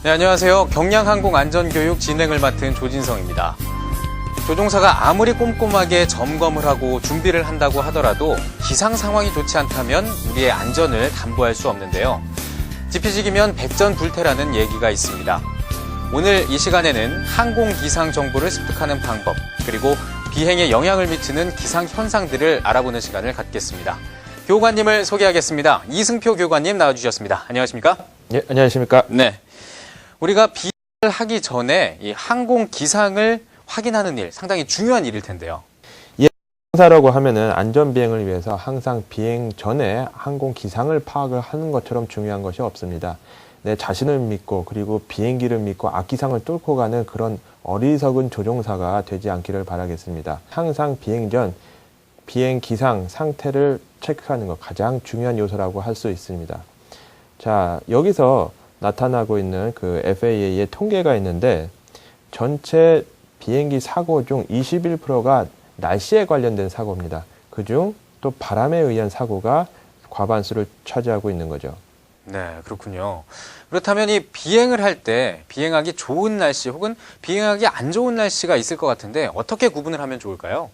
네, 안녕하세요. 경량항공안전교육 진행을 맡은 조진성입니다. 조종사가 아무리 꼼꼼하게 점검을 하고 준비를 한다고 하더라도 기상 상황이 좋지 않다면 우리의 안전을 담보할 수 없는데요. 지피지기면 백전불태라는 얘기가 있습니다. 오늘 이 시간에는 항공 기상 정보를 습득하는 방법, 그리고 비행에 영향을 미치는 기상 현상들을 알아보는 시간을 갖겠습니다. 교관님을 소개하겠습니다. 이승표 교관님 나와주셨습니다. 안녕하십니까? 예, 안녕하십니까? 네. 우리가 비행을 하기 전에 이 항공 기상을 확인하는 일, 상당히 중요한 일일 텐데요. 항사라고 하면은 안전 비행을 위해서 항상 비행 전에 항공 기상을 파악을 하는 것처럼 중요한 것이 없습니다. 내 자신을 믿고 그리고 비행기를 믿고 악기상을 뚫고 가는 그런 어리석은 조종사가 되지 않기를 바라겠습니다. 항상 비행 전 비행 기상 상태를 체크하는 것 가장 중요한 요소라고 할 수 있습니다. 자, 여기서 나타나고 있는 그 FAA의 통계가 있는데 전체 비행기 사고 중 21%가 날씨에 관련된 사고입니다. 그중 또 바람에 의한 사고가 과반수를 차지하고 있는 거죠. 네, 그렇군요. 그렇다면 이 비행을 할 때 비행하기 좋은 날씨 혹은 비행하기 안 좋은 날씨가 있을 것 같은데 어떻게 구분을 하면 좋을까요?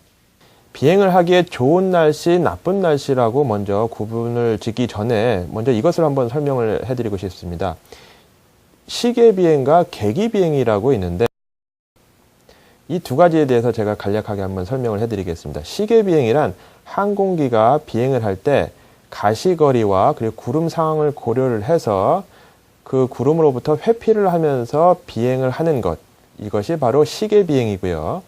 비행을 하기에 좋은 날씨, 나쁜 날씨라고 먼저 구분을 짓기 전에 먼저 이것을 한번 설명을 해드리고 싶습니다. 시계 비행과 계기 비행이라고 있는데 이 두 가지에 대해서 제가 간략하게 한번 설명을 해드리겠습니다. 시계 비행이란 항공기가 비행을 할 때 가시거리와 그리고 구름 상황을 고려를 해서 그 구름으로부터 회피를 하면서 비행을 하는 것, 이것이 바로 시계 비행이고요.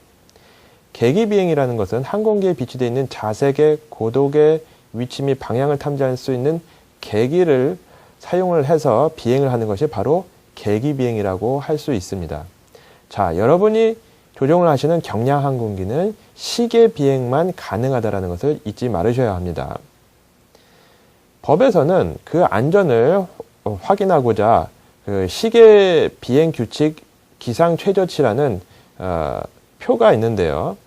계기 비행이라는 것은 항공기에 비치되어 있는 자색의 고독의 위치 및 방향을 탐지할 수 있는 계기를 사용을 해서 비행을 하는 것이 바로 계기 비행이라고 할 수 있습니다. 자, 여러분이 조종을 하시는 경량항공기는 시계 비행만 가능하다는 것을 잊지 말으셔야 합니다. 법에서는 그 안전을 확인하고자 그 시계 비행 규칙 기상 최저치라는 표가 있는데요.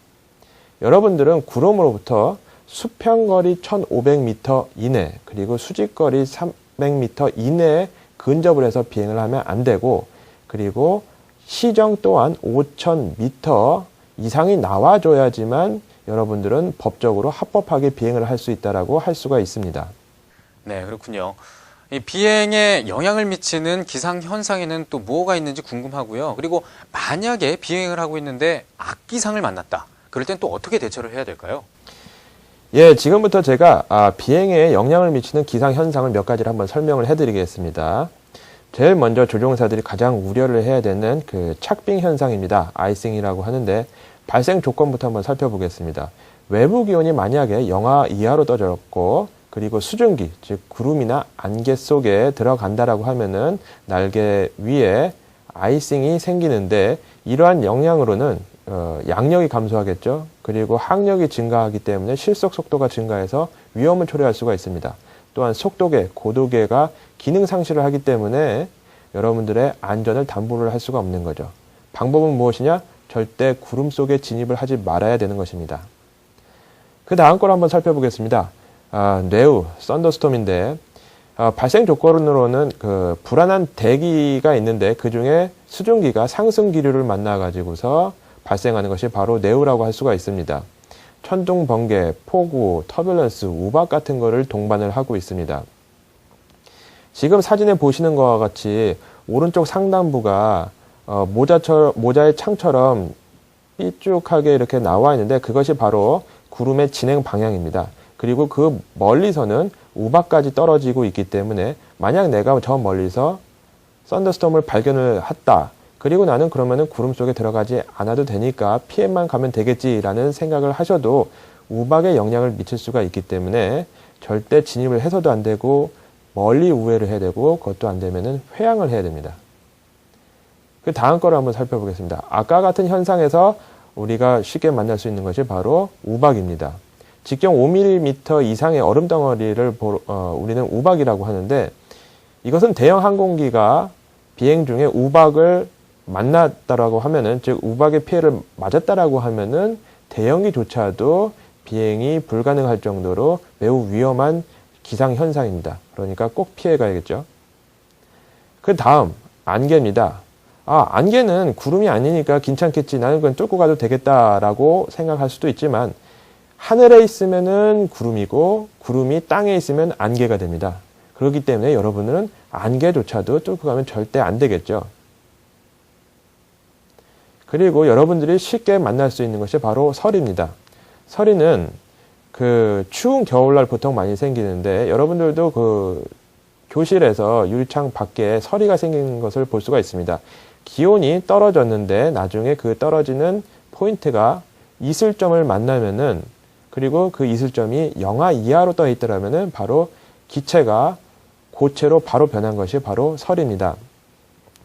여러분들은 구름으로부터 수평거리 1500m 이내 그리고 수직거리 300m 이내에 근접을 해서 비행을 하면 안 되고, 그리고 시정 또한 5000m 이상이 나와줘야지만 여러분들은 법적으로 합법하게 비행을 할 수 있다라고 할 수가 있습니다. 네, 그렇군요. 이 비행에 영향을 미치는 기상 현상에는 또 뭐가 있는지 궁금하고요. 그리고 만약에 비행을 하고 있는데 악기상을 만났다. 그럴 땐 또 어떻게 대처를 해야 될까요? 예, 지금부터 제가 비행에 영향을 미치는 기상 현상을 몇 가지를 한번 설명을 해드리겠습니다. 제일 먼저 조종사들이 가장 우려를 해야 되는 그 착빙 현상입니다. 아이싱이라고 하는데 발생 조건부터 한번 살펴보겠습니다. 외부 기온이 만약에 영하 이하로 떨어졌고 그리고 수증기, 즉 구름이나 안개 속에 들어간다라고 하면은 날개 위에 아이싱이 생기는데, 이러한 영향으로는 양력이 감소하겠죠. 그리고 항력이 증가하기 때문에 실속 속도가 증가해서 위험을 초래할 수가 있습니다. 또한 속도계, 고도계가 기능 상실을 하기 때문에 여러분들의 안전을 담보를 할 수가 없는 거죠. 방법은 무엇이냐? 절대 구름 속에 진입을 하지 말아야 되는 것입니다. 그 다음 걸 한번 살펴보겠습니다. 뇌우, 썬더스톰인데 발생 조건으로는 그 불안한 대기가 있는데 그 중에 수증기가 상승 기류를 만나 가지고서 발생하는 것이 바로 뇌우라고 할 수가 있습니다. 천둥, 번개, 폭우, 터뷸런스, 우박 같은 거를 동반을 하고 있습니다. 지금 사진에 보시는 것과 같이 오른쪽 상단부가 모자의 창처럼 삐쭉하게 이렇게 나와 있는데 그것이 바로 구름의 진행 방향입니다. 그리고 그 멀리서는 우박까지 떨어지고 있기 때문에 만약 내가 저 멀리서 썬더스톰을 발견을 했다. 그리고 나는 그러면은 구름 속에 들어가지 않아도 되니까 피해만 가면 되겠지라는 생각을 하셔도 우박에 영향을 미칠 수가 있기 때문에 절대 진입을 해서도 안 되고 멀리 우회를 해야 되고, 그것도 안 되면은 회항을 해야 됩니다. 그 다음 거를 한번 살펴보겠습니다. 아까 같은 현상에서 우리가 쉽게 만날 수 있는 것이 바로 우박입니다. 직경 5mm 이상의 얼음 덩어리를 우리는 우박이라고 하는데, 이것은 대형 항공기가 비행 중에 우박을 만났다라고 하면은, 즉 우박의 피해를 맞았다라고 하면은 대형기조차도 비행이 불가능할 정도로 매우 위험한 기상 현상입니다. 그러니까 꼭 피해 가야겠죠. 그 다음 안개입니다. 안개는 구름이 아니니까 괜찮겠지. 나는 그건 뚫고 가도 되겠다라고 생각할 수도 있지만 하늘에 있으면은 구름이고 구름이 땅에 있으면 안개가 됩니다. 그렇기 때문에 여러분들은 안개조차도 뚫고 가면 절대 안 되겠죠. 그리고 여러분들이 쉽게 만날 수 있는 것이 바로 서리입니다. 서리는 추운 겨울날 보통 많이 생기는데 여러분들도 교실에서 유리창 밖에 서리가 생기는 것을 볼 수가 있습니다. 기온이 떨어졌는데 나중에 그 떨어지는 포인트가 이슬점을 만나면은 그리고 그 이슬점이 영하 이하로 떠 있더라면은 바로 기체가 고체로 바로 변한 것이 바로 서리입니다.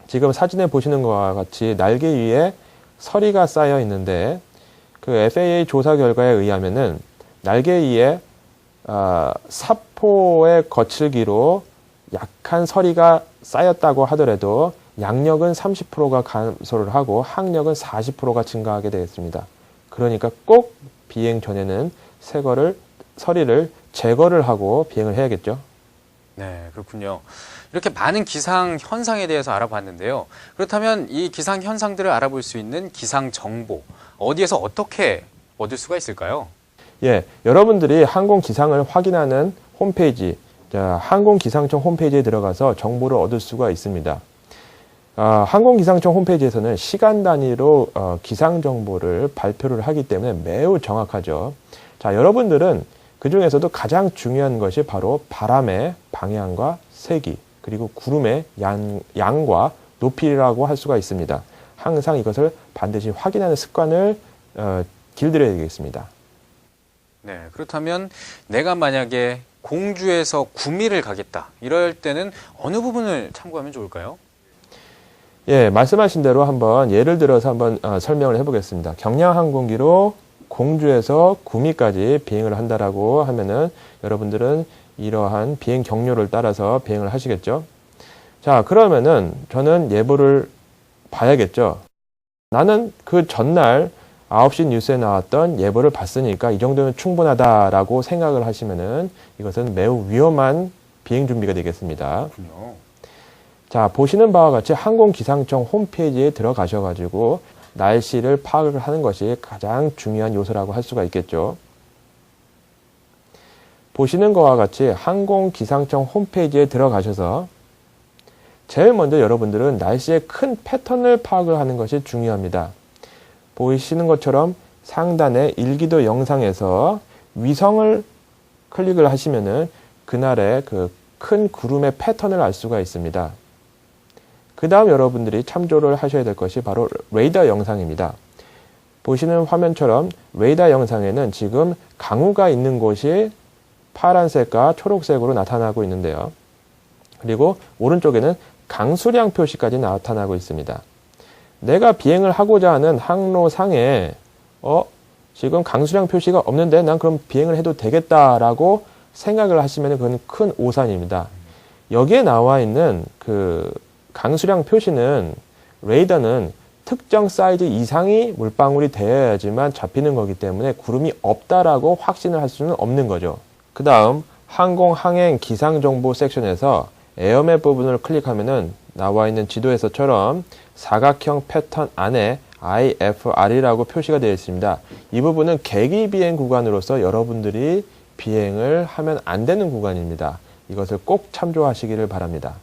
지금 사진에 보시는 것과 같이 날개 위에 서리가 쌓여 있는데 그 FAA 조사 결과에 의하면은 날개 위에 사포의 거칠기로 약한 서리가 쌓였다고 하더라도 양력은 30%가 감소를 하고 항력은 40%가 증가하게 되겠습니다. 그러니까 꼭 비행 전에는 서리를 제거를 하고 비행을 해야겠죠. 네, 그렇군요. 이렇게 많은 기상 현상에 대해서 알아봤는데요. 그렇다면 이 기상 현상들을 알아볼 수 있는 기상 정보, 어디에서 어떻게 얻을 수가 있을까요? 예, 여러분들이 항공 기상을 확인하는 홈페이지, 항공기상청 홈페이지에 들어가서 정보를 얻을 수가 있습니다. 항공기상청 홈페이지에서는 시간 단위로 기상 정보를 발표를 하기 때문에 매우 정확하죠. 자, 여러분들은 그 중에서도 가장 중요한 것이 바로 바람의 방향과 세기, 그리고 구름의 양과 높이라고 할 수가 있습니다. 항상 이것을 반드시 확인하는 습관을 길들여야 되겠습니다. 네, 그렇다면 내가 만약에 공주에서 구미를 가겠다. 이럴 때는 어느 부분을 참고하면 좋을까요? 예, 말씀하신 대로 한번 예를 들어서 한번 설명을 해보겠습니다. 경량항공기로 공주에서 구미까지 비행을 한다라고 하면은 여러분들은 이러한 비행 경로를 따라서 비행을 하시겠죠. 자, 그러면은 저는 예보를 봐야겠죠. 나는 그 전날 9시 뉴스에 나왔던 예보를 봤으니까 이 정도면 충분하다라고 생각을 하시면은 이것은 매우 위험한 비행 준비가 되겠습니다. 그렇군요. 자, 보시는 바와 같이 항공기상청 홈페이지에 들어가셔가지고 날씨를 파악을 하는 것이 가장 중요한 요소라고 할 수가 있겠죠. 보시는 것과 같이 항공기상청 홈페이지에 들어가셔서 제일 먼저 여러분들은 날씨의 큰 패턴을 파악을 하는 것이 중요합니다. 보이시는 것처럼 상단의 일기도 영상에서 위성을 클릭을 하시면은 그날의 그 큰 구름의 패턴을 알 수가 있습니다. 그 다음 여러분들이 참조를 하셔야 될 것이 바로 레이더 영상입니다. 보시는 화면처럼 레이더 영상에는 지금 강우가 있는 곳이 파란색과 초록색으로 나타나고 있는데요. 그리고 오른쪽에는 강수량 표시까지 나타나고 있습니다. 내가 비행을 하고자 하는 항로상에 지금 강수량 표시가 없는데 난 그럼 비행을 해도 되겠다라고 생각을 하시면 그건 큰 오산입니다. 여기에 나와 있는 그 강수량 표시는 레이더는 특정 사이즈 이상이 물방울이 되어야지만 잡히는 거기 때문에 구름이 없다라고 확신을 할 수는 없는 거죠. 그 다음 항공 항행 기상 정보 섹션에서 에어맵 부분을 클릭하면은 나와 있는 지도에서처럼 사각형 패턴 안에 IFR이라고 표시가 되어 있습니다. 이 부분은 계기 비행 구간으로서 여러분들이 비행을 하면 안 되는 구간입니다. 이것을 꼭 참조하시기를 바랍니다.